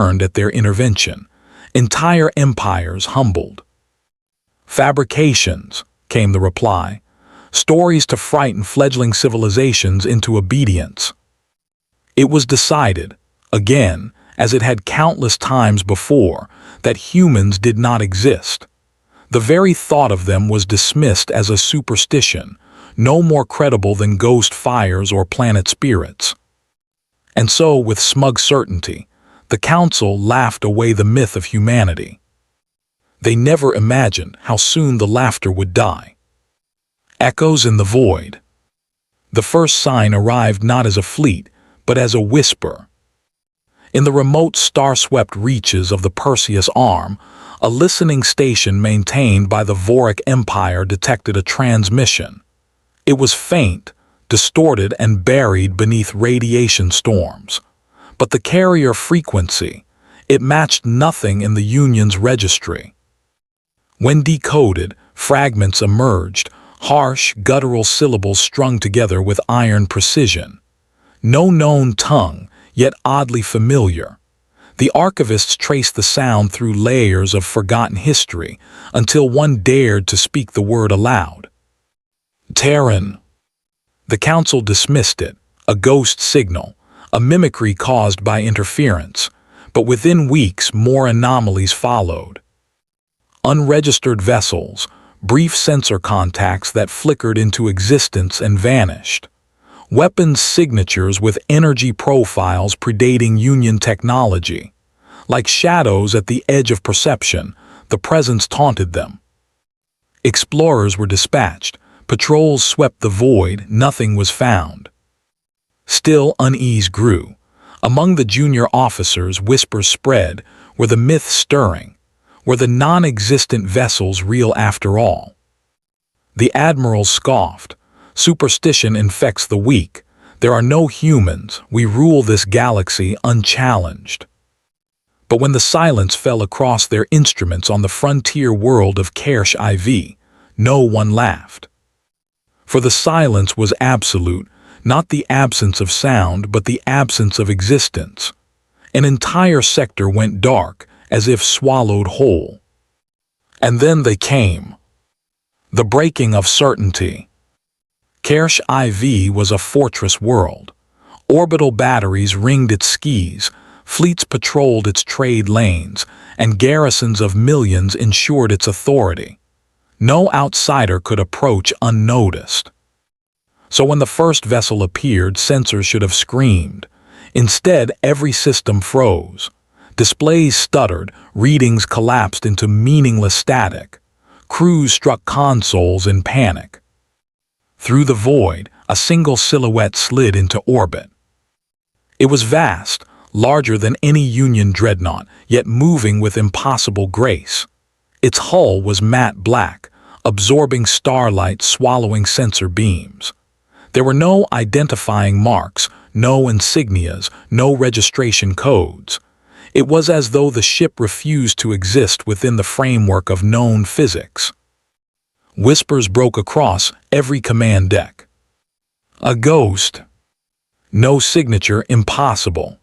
at their intervention, entire empires humbled. "Fabrications," came the reply. "Stories to frighten fledgling civilizations into obedience." It was decided, again, as it had countless times before, that humans did not exist. The very thought of them was dismissed as a superstition, no more credible than ghost fires or planet spirits. And so, with smug certainty, the Council laughed away the myth of humanity. They never imagined how soon the laughter would die. Echoes in the void. The first sign arrived not as a fleet, but as a whisper. In the remote star-swept reaches of the Perseus Arm, a listening station maintained by the Voric Empire detected a transmission. It was faint, distorted, and buried beneath radiation storms. But the carrier frequency, it matched nothing in the Union's registry. When decoded, fragments emerged, harsh, guttural syllables strung together with iron precision. No known tongue, yet oddly familiar. The archivists traced the sound through layers of forgotten history until one dared to speak the word aloud. Terran. The Council dismissed it, a ghost signal, a mimicry caused by interference, but within weeks more anomalies followed. Unregistered vessels, brief sensor contacts that flickered into existence and vanished. Weapons signatures with energy profiles predating Union technology. Like shadows at the edge of perception, the presence taunted them. Explorers were dispatched, patrols swept the void, nothing was found. Still, unease grew. Among the junior officers, whispers spread, were the myth stirring? Were the non-existent vessels real after all? The admiral scoffed. "Superstition infects the weak. There are no humans. We rule this galaxy unchallenged." But when the silence fell across their instruments on the frontier world of Kersh IV, no one laughed. For the silence was absolute, not the absence of sound, but the absence of existence. An entire sector went dark, as if swallowed whole. And then they came. The breaking of certainty. Kersh IV was a fortress world. Orbital batteries ringed its skis, fleets patrolled its trade lanes, and garrisons of millions ensured its authority. No outsider could approach unnoticed. So when the first vessel appeared, sensors should have screamed. Instead, every system froze. Displays stuttered, readings collapsed into meaningless static. Crews struck consoles in panic. Through the void, a single silhouette slid into orbit. It was vast, larger than any Union dreadnought, yet moving with impossible grace. Its hull was matte black, absorbing starlight, swallowing sensor beams. There were no identifying marks, no insignias, no registration codes. It was as though the ship refused to exist within the framework of known physics. Whispers broke across every command deck. "A ghost. No signature, impossible.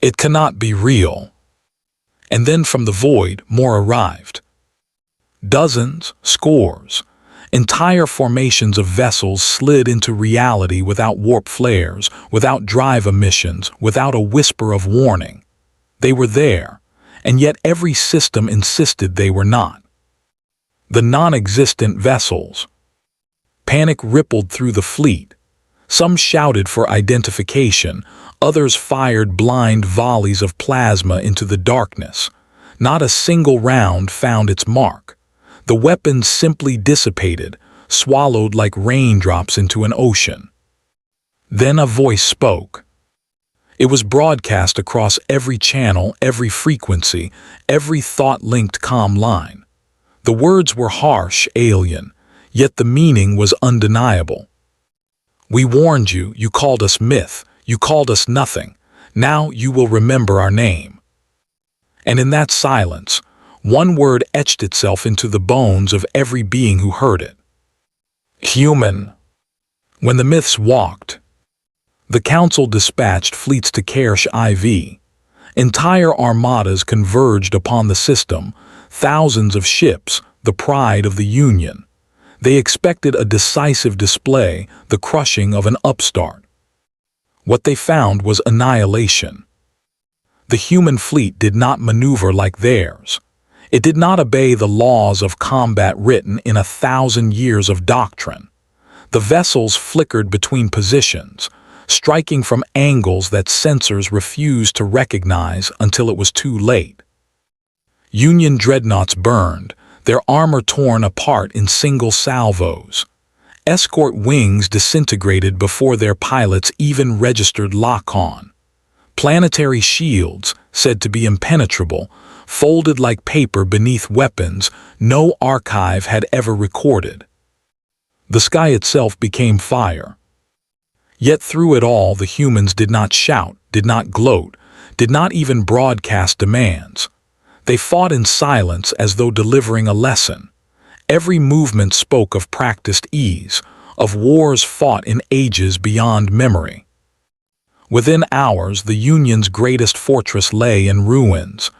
It cannot be real." And then from the void, more arrived. Dozens, scores. Entire formations of vessels slid into reality without warp flares, without drive emissions, without a whisper of warning. They were there, and yet every system insisted they were not. The non-existent vessels. Panic rippled through the fleet. Some shouted for identification, others fired blind volleys of plasma into the darkness. Not a single round found its mark. The weapons simply dissipated, swallowed like raindrops into an ocean. Then a voice spoke. It was broadcast across every channel, every frequency, every thought-linked comm line. The words were harsh, alien, yet the meaning was undeniable. "We warned you, you called us myth, you called us nothing. Now you will remember our name." And in that silence, one word etched itself into the bones of every being who heard it. Human. When the myths walked, the Council dispatched fleets to Kersh IV. Entire armadas converged upon the system, thousands of ships, the pride of the Union. They expected a decisive display, the crushing of an upstart. What they found was annihilation. The human fleet did not maneuver like theirs. It did not obey the laws of combat written in 1,000 years of doctrine. The vessels flickered between positions, striking from angles that sensors refused to recognize until it was too late. Union dreadnoughts burned, their armor torn apart in single salvos. Escort wings disintegrated before their pilots even registered lock-on. Planetary shields, said to be impenetrable, folded like paper beneath weapons no archive had ever recorded. The sky itself became fire. Yet through it all the humans did not shout, did not gloat, did not even broadcast demands. They fought in silence as though delivering a lesson. Every movement spoke of practiced ease, of wars fought in ages beyond memory. Within hours, the Union's greatest fortress lay in ruins,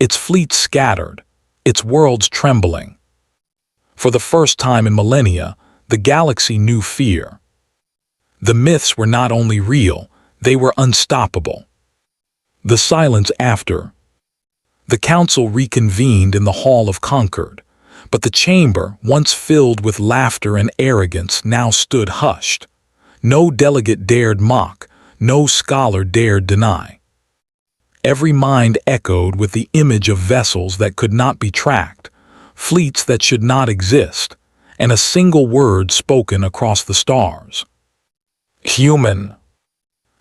its fleet scattered, its worlds trembling. For the first time in millennia, the galaxy knew fear. The myths were not only real, they were unstoppable. The silence after. The council reconvened in the Hall of Concord, but the chamber, once filled with laughter and arrogance, now stood hushed. No delegate dared mock, no scholar dared deny. Every mind echoed with the image of vessels that could not be tracked, fleets that should not exist, and a single word spoken across the stars. Human.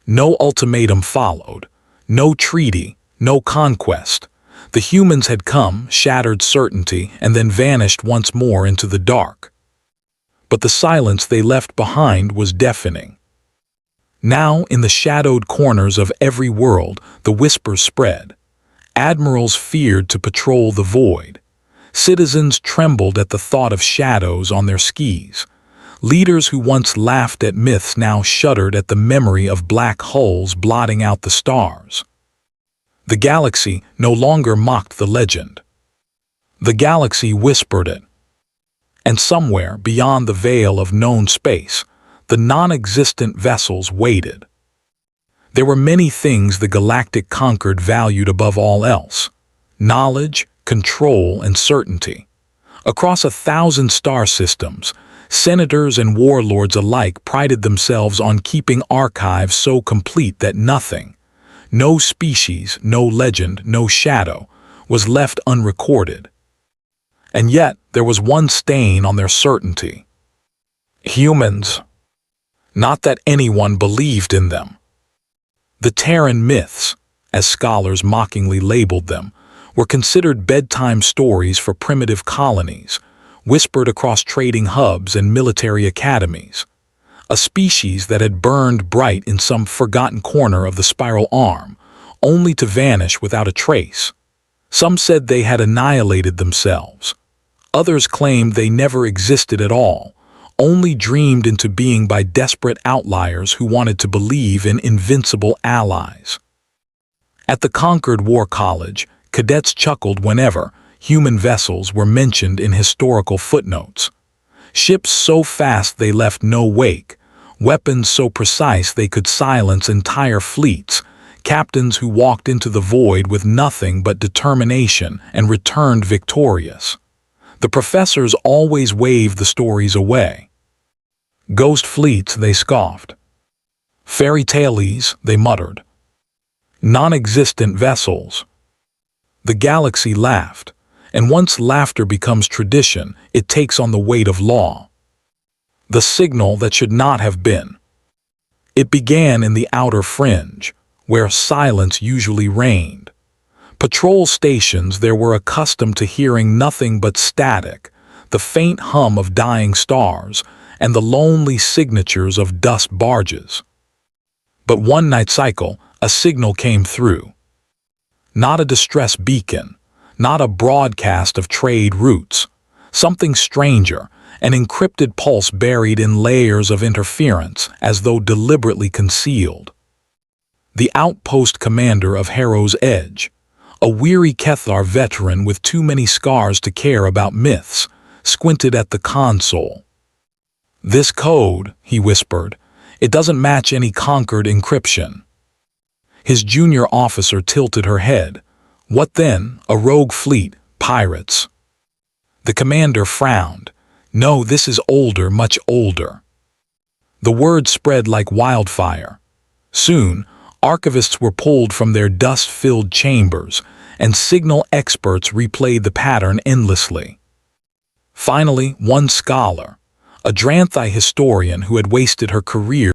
No ultimatum followed, no treaty, no conquest. The humans had come, shattered certainty, and then vanished once more into the dark. But the silence they left behind was deafening. Now, in the shadowed corners of every world, the whispers spread. Admirals feared to patrol the void. Citizens trembled at the thought of shadows on their skis. Leaders who once laughed at myths now shuddered at the memory of black holes blotting out the stars. The galaxy no longer mocked the legend. The galaxy whispered it. And somewhere beyond the veil of known space, the non-existent vessels waited. There were many things the galactic Concord valued above all else: knowledge, control, and certainty. Across 1,000 star systems, senators and warlords alike prided themselves on keeping archives so complete that nothing, no species, no legend, no shadow, was left unrecorded. And yet there was one stain on their certainty. Humans. Not that anyone believed in them. The Terran myths, as scholars mockingly labeled them, were considered bedtime stories for primitive colonies, whispered across trading hubs and military academies. A species that had burned bright in some forgotten corner of the spiral arm, only to vanish without a trace. Some said they had annihilated themselves. Others claimed they never existed at all, only dreamed into being by desperate outliers who wanted to believe in invincible allies. At the Concord War College, cadets chuckled whenever human vessels were mentioned in historical footnotes. Ships so fast they left no wake, weapons so precise they could silence entire fleets, captains who walked into the void with nothing but determination and returned victorious. The professors always waved the stories away. Ghost fleets, they scoffed. Fairy tales, they muttered. Non-existent vessels. The galaxy laughed, and once laughter becomes tradition, it takes on the weight of law. The signal that should not have been. It began in the outer fringe, where silence usually reigned. Patrol stations there were accustomed to hearing nothing but static, the faint hum of dying stars, and the lonely signatures of dust barges. But one night cycle, a signal came through. Not a distress beacon, not a broadcast of trade routes, something stranger, an encrypted pulse buried in layers of interference as though deliberately concealed. the outpost commander of Harrow's Edge, a weary Kethar veteran with too many scars to care about myths, squinted at the console. "This code," he whispered, "it doesn't match any Concord encryption." His junior officer tilted her head. "What then? A rogue fleet? Pirates?" The commander frowned. "No, this is older, much older." The word spread like wildfire. Soon, archivists were pulled from their dust-filled chambers, and signal experts replayed the pattern endlessly. Finally, one scholar, a Dranthi historian who had wasted her career